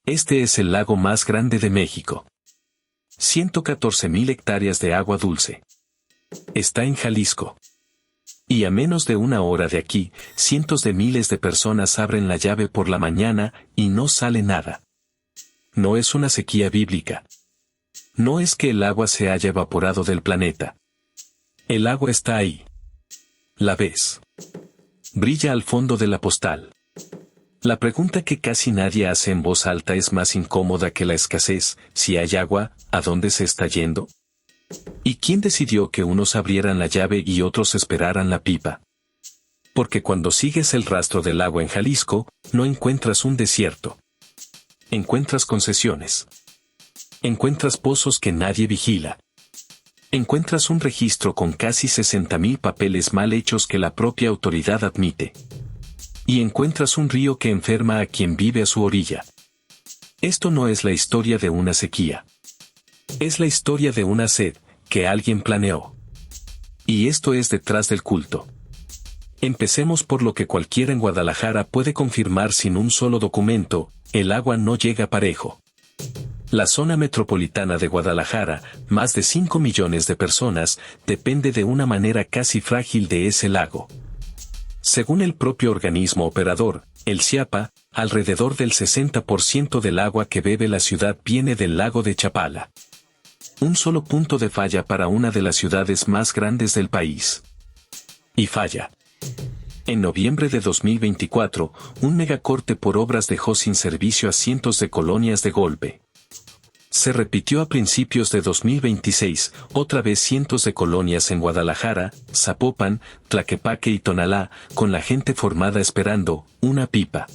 Este es el lago más grande de México. 114.000 hectáreas de agua dulce. Está en Jalisco. Y a menos de una hora de aquí, cientos de miles de personas abren la llave por la mañana y no sale nada. No es una sequía bíblica. No es que el agua se haya evaporado del planeta. El agua está ahí. ¿La ves? Brilla al fondo de la postal. La pregunta que casi nadie hace en voz alta es más incómoda que la escasez: si hay agua, ¿a dónde se está yendo? ¿Y quién decidió que unos abrieran la llave y otros esperaran la pipa? Porque cuando sigues el rastro del agua en Jalisco, no encuentras un desierto. Encuentras concesiones. Encuentras pozos que nadie vigila. Encuentras un registro con casi 60.000 papeles mal hechos que la propia autoridad admite. Y encuentras un río que enferma a quien vive a su orilla. Esto no es la historia de una sequía. Es la historia de una sed que alguien planeó. Y esto es detrás del culto. Empecemos por lo que cualquiera en Guadalajara puede confirmar sin un solo documento: el agua no llega parejo. La zona metropolitana de Guadalajara, más de 5 millones de personas, depende de una manera casi frágil de ese lago. Según el propio organismo operador, el CIAPA, alrededor del 60% del agua que bebe la ciudad viene del lago de Chapala. Un solo punto de falla para una de las ciudades más grandes del país. Y falla. En noviembre de 2024, un megacorte por obras dejó sin servicio a cientos de colonias de golpe. Se repitió a principios de 2026, otra vez cientos de colonias en Guadalajara, Zapopan, Tlaquepaque y Tonalá, con la gente formada esperando una pipa.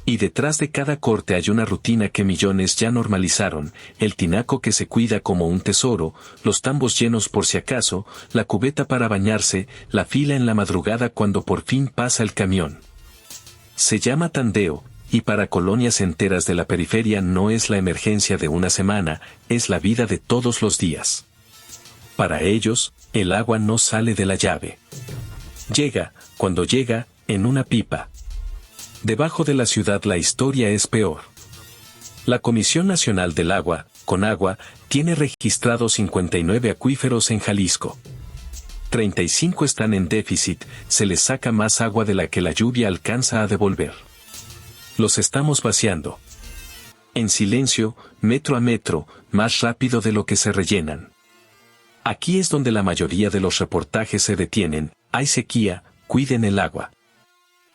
Y detrás de cada corte hay una rutina que millones ya normalizaron: el tinaco que se cuida como un tesoro, los tambos llenos por si acaso, la cubeta para bañarse, la fila en la madrugada cuando por fin pasa el camión. Se llama tandeo. Y para colonias enteras de la periferia no es la emergencia de una semana, es la vida de todos los días. Para ellos, el agua no sale de la llave. Llega, cuando llega, en una pipa. Debajo de la ciudad la historia es peor. La Comisión Nacional del Agua, Conagua, tiene registrados 59 acuíferos en Jalisco. 35 están en déficit, se les saca más agua de la que la lluvia alcanza a devolver. Los estamos vaciando. En silencio, metro a metro, más rápido de lo que se rellenan. Aquí es donde la mayoría de los reportajes se detienen: hay sequía, cuiden el agua.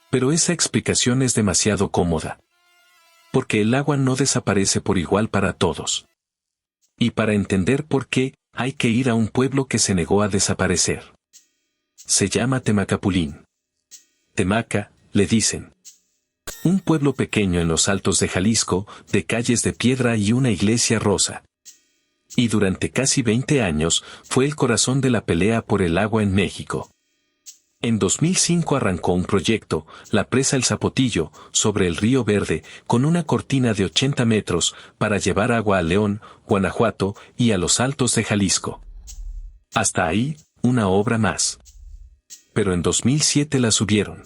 Pero esa explicación es demasiado cómoda. Porque el agua no desaparece por igual para todos. Y para entender por qué, hay que ir a un pueblo que se negó a desaparecer. Se llama Temacapulín. Temaca, le dicen. Un pueblo pequeño en los altos de Jalisco, de calles de piedra y una iglesia rosa. Y durante casi 20 años, fue el corazón de la pelea por el agua en México. En 2005 arrancó un proyecto, la presa El Zapotillo, sobre el río Verde, con una cortina de 80 metros, para llevar agua a León, Guanajuato, y a los altos de Jalisco. Hasta ahí, una obra más. Pero en 2007 la subieron.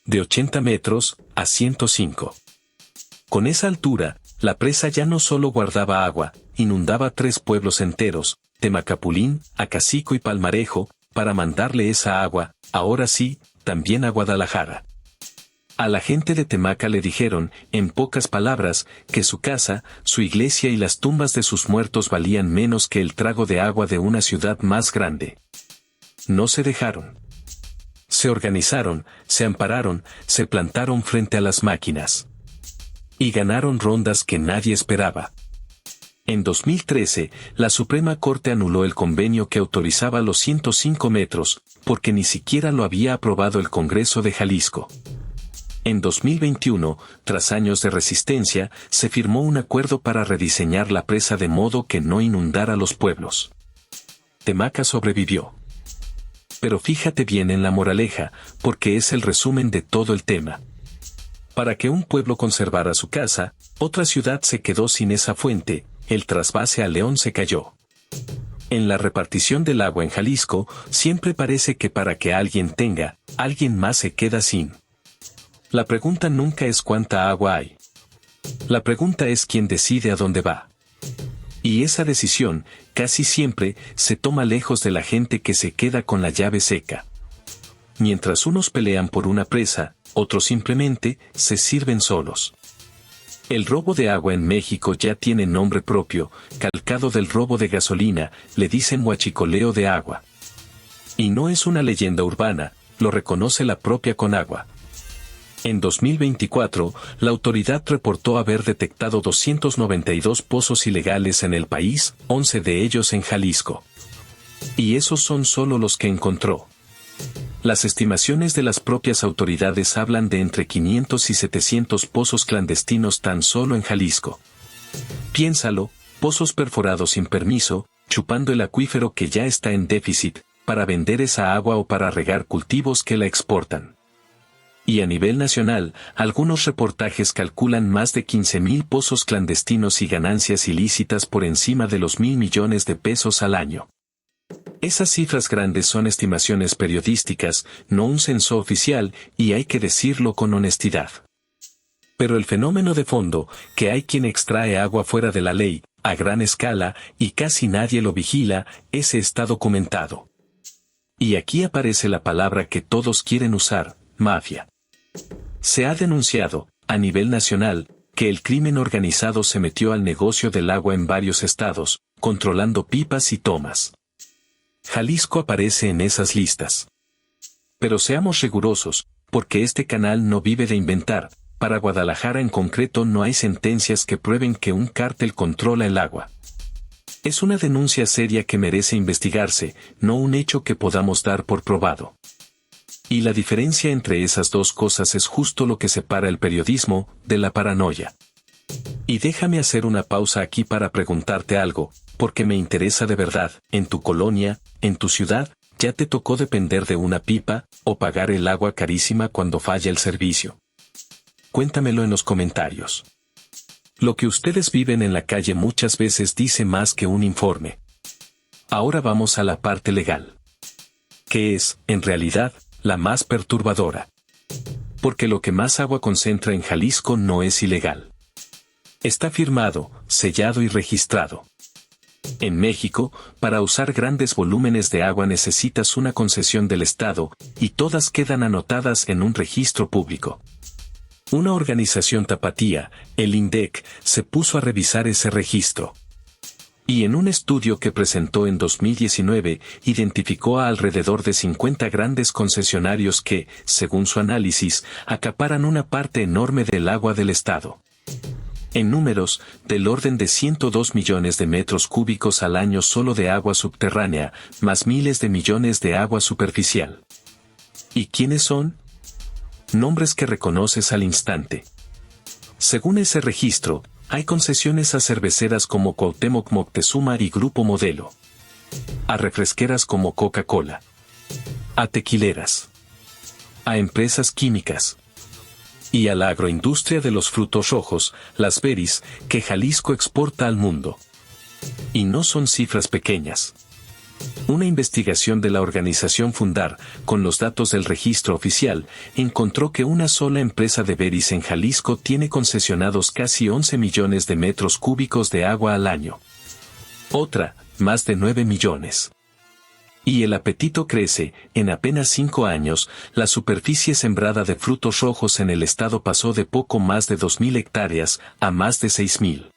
De 80 metros, a 105. Con esa altura, la presa ya no solo guardaba agua, inundaba 3 pueblos enteros, Temacapulín, Acacico y Palmarejo, para mandarle esa agua, ahora sí, también a Guadalajara. A la gente de Temaca le dijeron, en pocas palabras, que su casa, su iglesia y las tumbas de sus muertos valían menos que el trago de agua de una ciudad más grande. No se dejaron. Se organizaron, se ampararon, se plantaron frente a las máquinas. Y ganaron rondas que nadie esperaba. En 2013, la Suprema Corte anuló el convenio que autorizaba los 105 metros, porque ni siquiera lo había aprobado el Congreso de Jalisco. En 2021, tras años de resistencia, se firmó un acuerdo para rediseñar la presa de modo que no inundara los pueblos. Temaca sobrevivió. Pero fíjate bien en la moraleja, porque es el resumen de todo el tema. Para que un pueblo conservara su casa, otra ciudad se quedó sin esa fuente, el trasvase a León se cayó. En la repartición del agua en Jalisco, siempre parece que para que alguien tenga, alguien más se queda sin. La pregunta nunca es cuánta agua hay. La pregunta es quién decide a dónde va. Y esa decisión, casi siempre, se toma lejos de la gente que se queda con la llave seca. Mientras unos pelean por una presa, otros simplemente se sirven solos. El robo de agua en México ya tiene nombre propio, calcado del robo de gasolina, le dicen huachicoleo de agua. Y no es una leyenda urbana, lo reconoce la propia Conagua. En 2024, la autoridad reportó haber detectado 292 pozos ilegales en el país, 11 de ellos en Jalisco. Y esos son solo los que encontró. Las estimaciones de las propias autoridades hablan de entre 500 y 700 pozos clandestinos tan solo en Jalisco. Piénsalo, pozos perforados sin permiso, chupando el acuífero que ya está en déficit, para vender esa agua o para regar cultivos que la exportan. Y a nivel nacional, algunos reportajes calculan más de 15,000 pozos clandestinos y ganancias ilícitas por encima de los 1,000 millones de pesos al año. Esas cifras grandes son estimaciones periodísticas, no un censo oficial, y hay que decirlo con honestidad. Pero el fenómeno de fondo, que hay quien extrae agua fuera de la ley, a gran escala, y casi nadie lo vigila, ese está documentado. Y aquí aparece la palabra que todos quieren usar, mafia. Se ha denunciado, a nivel nacional, que el crimen organizado se metió al negocio del agua en varios estados, controlando pipas y tomas. Jalisco aparece en esas listas. Pero seamos rigurosos, porque este canal no vive de inventar, para Guadalajara en concreto no hay sentencias que prueben que un cártel controla el agua. Es una denuncia seria que merece investigarse, no un hecho que podamos dar por probado. Y la diferencia entre esas dos cosas es justo lo que separa el periodismo de la paranoia. Y déjame hacer una pausa aquí para preguntarte algo, porque me interesa de verdad, en tu colonia, en tu ciudad, ¿ya te tocó depender de una pipa, o pagar el agua carísima cuando falla el servicio? Cuéntamelo en los comentarios. Lo que ustedes viven en la calle muchas veces dice más que un informe. Ahora vamos a la parte legal. Que es, en realidad, la más perturbadora. Porque lo que más agua concentra en Jalisco no es ilegal. Está firmado, sellado y registrado. En México, para usar grandes volúmenes de agua necesitas una concesión del Estado, y todas quedan anotadas en un registro público. Una organización tapatía, el INDEC, se puso a revisar ese registro. Y en un estudio que presentó en 2019, identificó a alrededor de 50 grandes concesionarios que, según su análisis, acaparan una parte enorme del agua del Estado. En números, del orden de 102 millones de metros cúbicos al año solo de agua subterránea, más miles de millones de agua superficial. ¿Y quiénes son? Nombres que reconoces al instante. Según ese registro, hay concesiones a cerveceras como Cuauhtémoc Moctezuma y Grupo Modelo. A refresqueras como Coca-Cola. A tequileras. A empresas químicas. Y a la agroindustria de los frutos rojos, las berries, que Jalisco exporta al mundo. Y no son cifras pequeñas. Una investigación de la organización Fundar, con los datos del registro oficial, encontró que una sola empresa de berries en Jalisco tiene concesionados casi 11 millones de metros cúbicos de agua al año. Otra, más de 9 millones. Y el apetito crece, en apenas 5 años, la superficie sembrada de frutos rojos en el estado pasó de poco más de 2,000 hectáreas, a más de 6,000.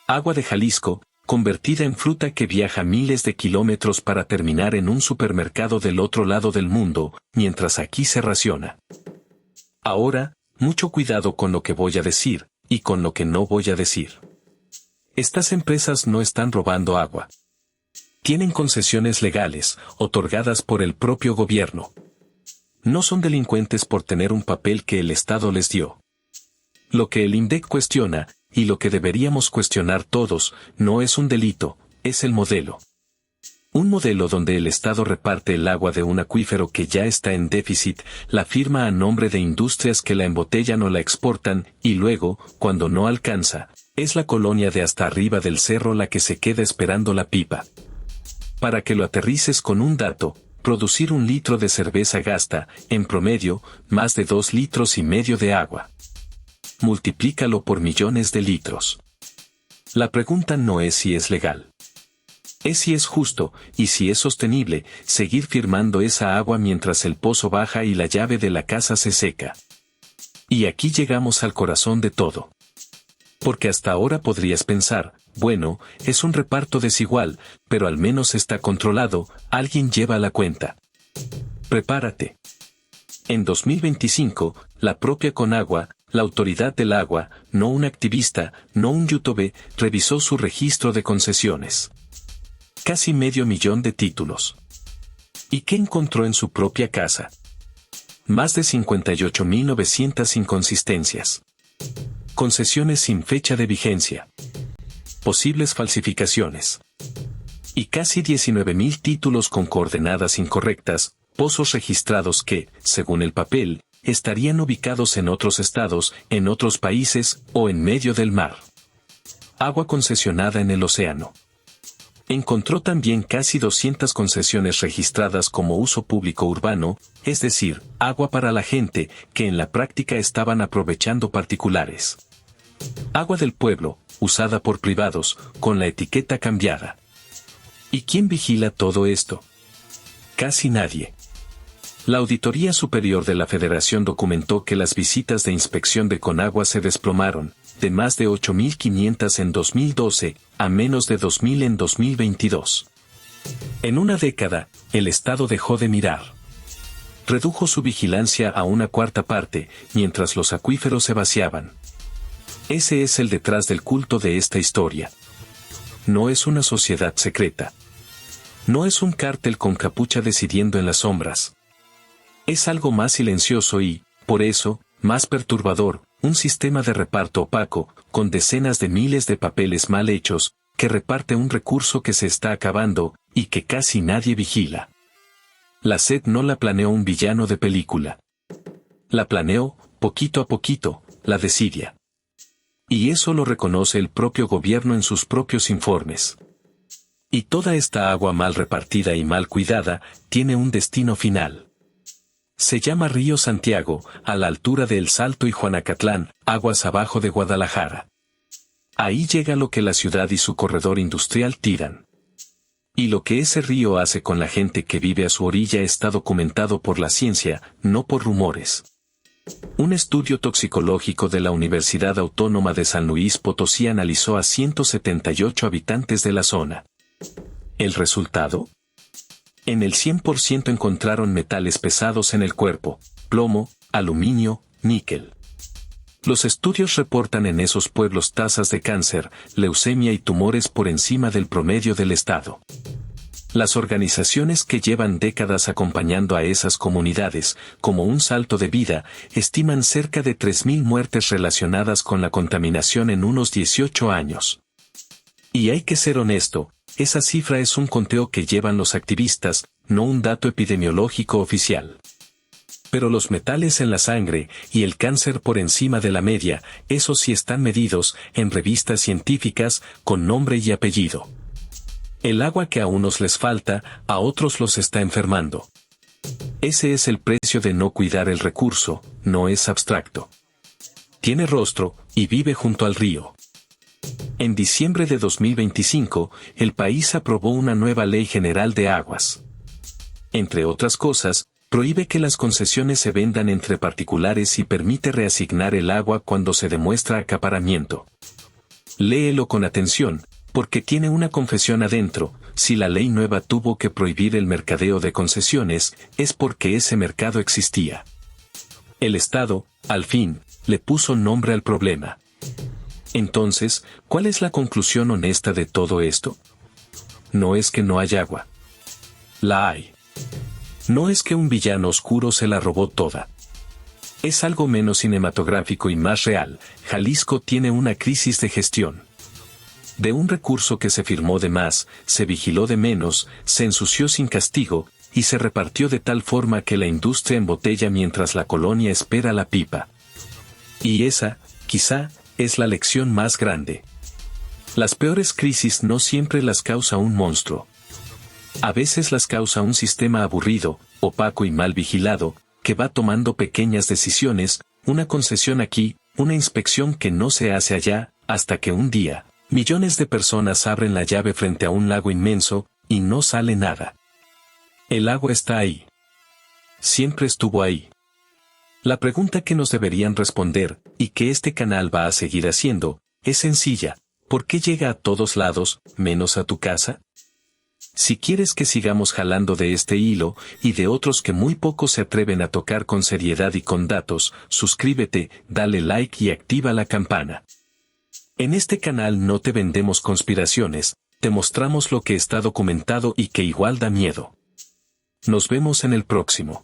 Agua de Jalisco, convertida en fruta que viaja miles de kilómetros para terminar en un supermercado del otro lado del mundo, mientras aquí se raciona. Ahora, mucho cuidado con lo que voy a decir, y con lo que no voy a decir. Estas empresas no están robando agua. Tienen concesiones legales, otorgadas por el propio gobierno. No son delincuentes por tener un papel que el Estado les dio. Lo que el INDEC cuestiona, y lo que deberíamos cuestionar todos, no es un delito, es el modelo. Un modelo donde el Estado reparte el agua de un acuífero que ya está en déficit, la firma a nombre de industrias que la embotellan o la exportan, y luego, cuando no alcanza, es la colonia de hasta arriba del cerro la que se queda esperando la pipa. Para que lo aterrices con un dato, producir 1 litro de cerveza gasta, en promedio, más de 2,5 litros de agua. multiplícalo por millones de litros. La pregunta no es si es legal. Es si es justo, y si es sostenible, seguir firmando esa agua mientras el pozo baja y la llave de la casa se seca. Y aquí llegamos al corazón de todo. Porque hasta ahora podrías pensar, bueno, es un reparto desigual, pero al menos está controlado, alguien lleva la cuenta. Prepárate. En 2025, la propia Conagua, la autoridad del agua, no un activista, no un youtuber, revisó su registro de concesiones. Casi 500.000 de títulos. ¿Y qué encontró en su propia casa? Más de 58.900 inconsistencias. Concesiones sin fecha de vigencia. Posibles falsificaciones. Y casi 19.000 títulos con coordenadas incorrectas, pozos registrados que, según el papel, estarían ubicados en otros estados, en otros países, o en medio del mar. Agua concesionada en el océano. Encontró también casi 200 concesiones registradas como uso público urbano, es decir, agua para la gente, que en la práctica estaban aprovechando particulares. Agua del pueblo, usada por privados, con la etiqueta cambiada. ¿Y quién vigila todo esto? Casi nadie. La Auditoría Superior de la Federación documentó que las visitas de inspección de Conagua se desplomaron, de más de 8.500 en 2012, a menos de 2.000 en 2022. En una década, el Estado dejó de mirar. Redujo su vigilancia a una cuarta parte, mientras los acuíferos se vaciaban. Ese es el detrás del culto de esta historia. No es una sociedad secreta. No es un cártel con capucha decidiendo en las sombras. Es algo más silencioso y, por eso, más perturbador, un sistema de reparto opaco, con decenas de miles de papeles mal hechos, que reparte un recurso que se está acabando, y que casi nadie vigila. La sed no la planeó un villano de película. La planeó, poquito a poquito, la desidia. Y eso lo reconoce el propio gobierno en sus propios informes. Y toda esta agua mal repartida y mal cuidada, tiene un destino final. Se llama Río Santiago, a la altura de El Salto y Juanacatlán, aguas abajo de Guadalajara. Ahí llega lo que la ciudad y su corredor industrial tiran. Y lo que ese río hace con la gente que vive a su orilla está documentado por la ciencia, no por rumores. Un estudio toxicológico de la Universidad Autónoma de San Luis Potosí analizó a 178 habitantes de la zona. ¿El resultado? En el 100% encontraron metales pesados en el cuerpo, plomo, aluminio, níquel. Los estudios reportan en esos pueblos tasas de cáncer, leucemia y tumores por encima del promedio del estado. Las organizaciones que llevan décadas acompañando a esas comunidades, como un salto de vida, estiman cerca de 3.000 muertes relacionadas con la contaminación en unos 18 años. Y hay que ser honesto, esa cifra es un conteo que llevan los activistas, no un dato epidemiológico oficial. Pero los metales en la sangre y el cáncer por encima de la media, esos sí están medidos en revistas científicas con nombre y apellido. El agua que a unos les falta, a otros los está enfermando. Ese es el precio de no cuidar el recurso, no es abstracto. Tiene rostro, y vive junto al río. En diciembre de 2025, el país aprobó una nueva Ley General de Aguas. Entre otras cosas, prohíbe que las concesiones se vendan entre particulares y permite reasignar el agua cuando se demuestra acaparamiento. Léelo con atención, porque tiene una confesión adentro. Si la ley nueva tuvo que prohibir el mercadeo de concesiones, es porque ese mercado existía. El Estado, al fin, le puso nombre al problema. Entonces, ¿cuál es la conclusión honesta de todo esto? No es que no haya agua. La hay. No es que un villano oscuro se la robó toda. Es algo menos cinematográfico y más real. Jalisco tiene una crisis de gestión. De un recurso que se firmó de más, se vigiló de menos, se ensució sin castigo, y se repartió de tal forma que la industria embotella mientras la colonia espera la pipa. Y esa, quizá, es la lección más grande. Las peores crisis no siempre las causa un monstruo. A veces las causa un sistema aburrido, opaco y mal vigilado, que va tomando pequeñas decisiones, una concesión aquí, una inspección que no se hace allá, hasta que un día, millones de personas abren la llave frente a un lago inmenso, y no sale nada. El agua está ahí. Siempre estuvo ahí. La pregunta que nos deberían responder, y que este canal va a seguir haciendo, es sencilla: ¿por qué llega a todos lados, menos a tu casa? Si quieres que sigamos jalando de este hilo, y de otros que muy pocos se atreven a tocar con seriedad y con datos, suscríbete, dale like y activa la campana. En este canal no te vendemos conspiraciones, te mostramos lo que está documentado y que igual da miedo. Nos vemos en el próximo.